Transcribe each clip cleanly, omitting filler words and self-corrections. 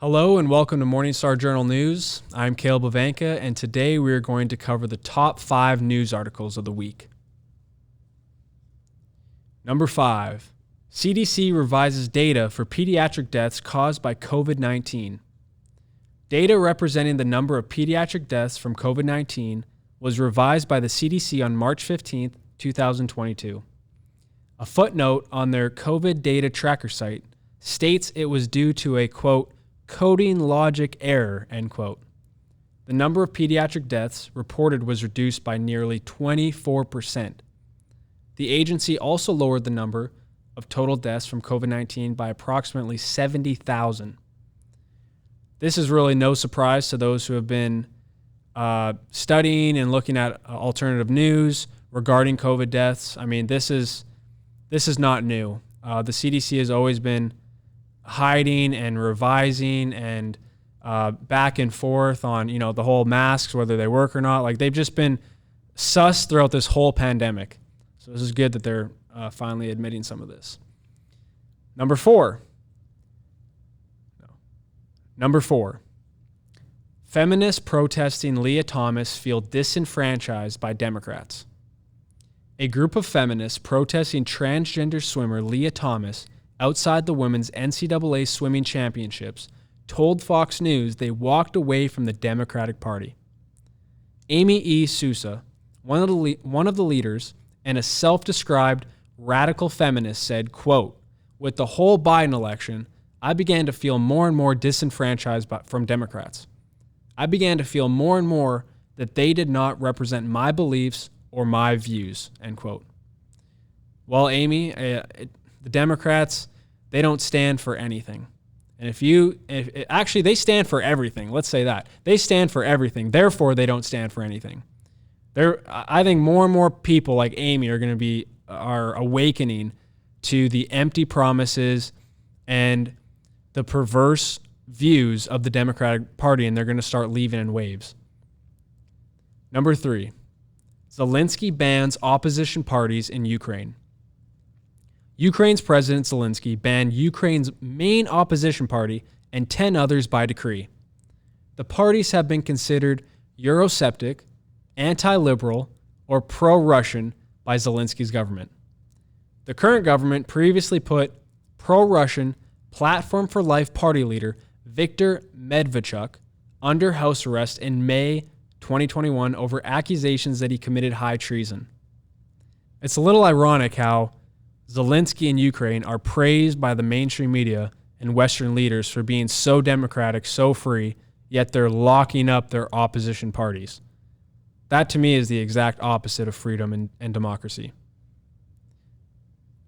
Hello and welcome to Morningstar Journal News. I'm Caleb Havanka, and today we are going to cover the top 5 news articles of the week. Number 5. CDC revises data for pediatric deaths caused by COVID-19. Data representing the number of pediatric deaths from COVID-19 was revised by the CDC on March 15, 2022. A footnote on their COVID data tracker site states it was due to a, quote, coding logic error, end quote. The number of pediatric deaths reported was reduced by nearly 24%. The agency also lowered the number of total deaths from COVID-19 by approximately 70,000. This is really no surprise to those who have been studying and looking at alternative news regarding COVID deaths. I mean, this is not new. The CDC has always been hiding and revising and back and forth on, the whole masks, whether they work or not. Like, they've just been sus throughout this whole pandemic. So this is good that they're finally admitting some of this. Number 4. Feminists protesting Leah Thomas feel disenfranchised by Democrats. A group of feminists protesting transgender swimmer Leah Thomas outside the women's NCAA swimming championships told Fox News they walked away from the Democratic Party. Amy E. Sousa, one of the leaders and a self-described radical feminist, said, quote, "With the whole Biden election, I began to feel more and more disenfranchised from Democrats. I began to feel more and more that they did not represent my beliefs or my views," end quote. Well, Amy, the Democrats, they don't stand for anything. And actually, they stand for everything. Let's say that. They stand for everything. Therefore, they don't stand for anything. I think more and more people like Amy are awakening to the empty promises and the perverse views of the Democratic Party, and they're going to start leaving in waves. Number 3. Zielinski bans opposition parties in Ukraine. Ukraine's President Zielinski banned Ukraine's main opposition party and 10 others by decree. The parties have been considered Eurosceptic, anti-liberal, or pro-Russian by Zielinski's government. The current government previously put pro-Russian Platform for Life party leader Viktor Medvedchuk under house arrest in May 2021 over accusations that he committed high treason. It's a little ironic how Zielinski and Ukraine are praised by the mainstream media and Western leaders for being so democratic, so free, yet they're locking up their opposition parties. That, to me, is the exact opposite of freedom and democracy.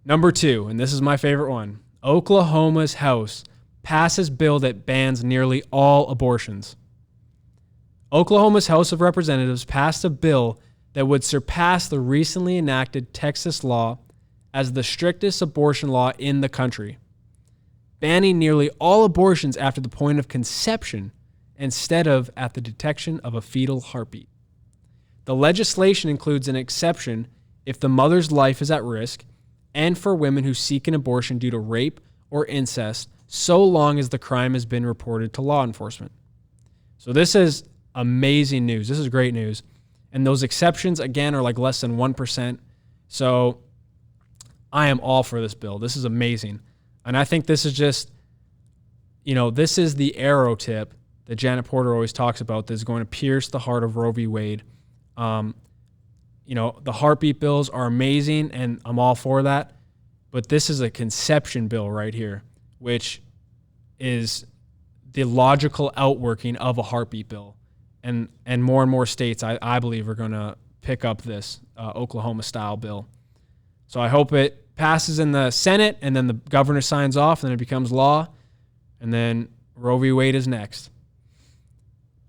Number 2, and this is my favorite one, Oklahoma's House passes bill that bans nearly all abortions. Oklahoma's House of Representatives passed a bill that would surpass the recently enacted Texas law as the strictest abortion law in the country, banning nearly all abortions after the point of conception instead of at the detection of a fetal heartbeat. The legislation includes an exception if the mother's life is at risk and for women who seek an abortion due to rape or incest, so long as the crime has been reported to law enforcement. So this is amazing news. This is great news. And those exceptions, again, are like less than 1%. So I am all for this bill. This is amazing. And I think this is just, this is the arrow tip that Janet Porter always talks about that's going to pierce the heart of Roe v. Wade. The heartbeat bills are amazing, and I'm all for that. But this is a conception bill right here, which is the logical outworking of a heartbeat bill. And more states, I believe, are going to pick up this Oklahoma-style bill. So I hope it passes in the Senate, and then the governor signs off, and then it becomes law, and then Roe v. Wade is next.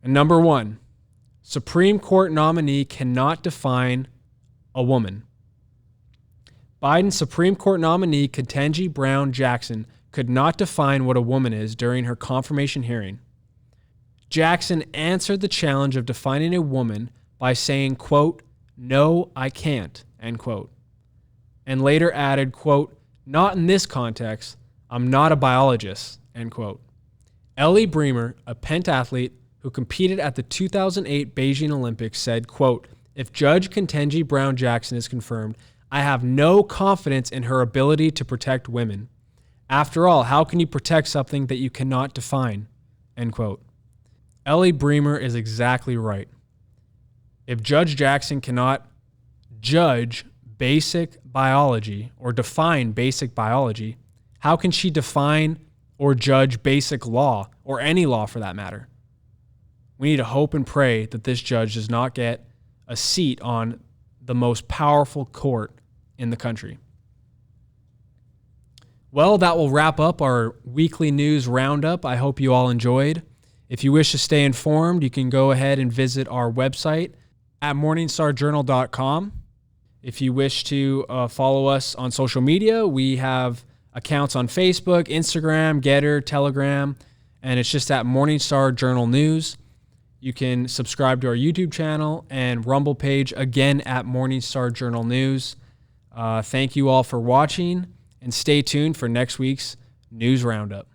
And number 1, Supreme Court nominee cannot define a woman. Biden's Supreme Court nominee, Ketanji Brown Jackson, could not define what a woman is during her confirmation hearing. Jackson answered the challenge of defining a woman by saying, quote, "No, I can't," end quote. And later added, quote, "Not in this context. I'm not a biologist," end quote. Ellie Bremer, a pentathlete who competed at the 2008 Beijing Olympics, said, quote, "If Judge Ketanji Brown Jackson is confirmed, I have no confidence in her ability to protect women. After all, how can you protect something that you cannot define?" End quote. Ellie Bremer is exactly right. If Judge Jackson cannot judge basic biology or define basic biology, how can she define or judge basic law, or any law for that matter? We need to hope and pray that this judge does not get a seat on the most powerful court in the country. Well, that will wrap up our weekly news roundup. I hope you all enjoyed. If you wish to stay informed, you can go ahead and visit our website at morningstarjournal.com. If you wish to follow us on social media, we have accounts on Facebook, Instagram, Getter, Telegram, and it's just at Morningstar Journal News. You can subscribe to our YouTube channel and Rumble page, again at Morningstar Journal News. Thank you all for watching, and stay tuned for next week's News Roundup.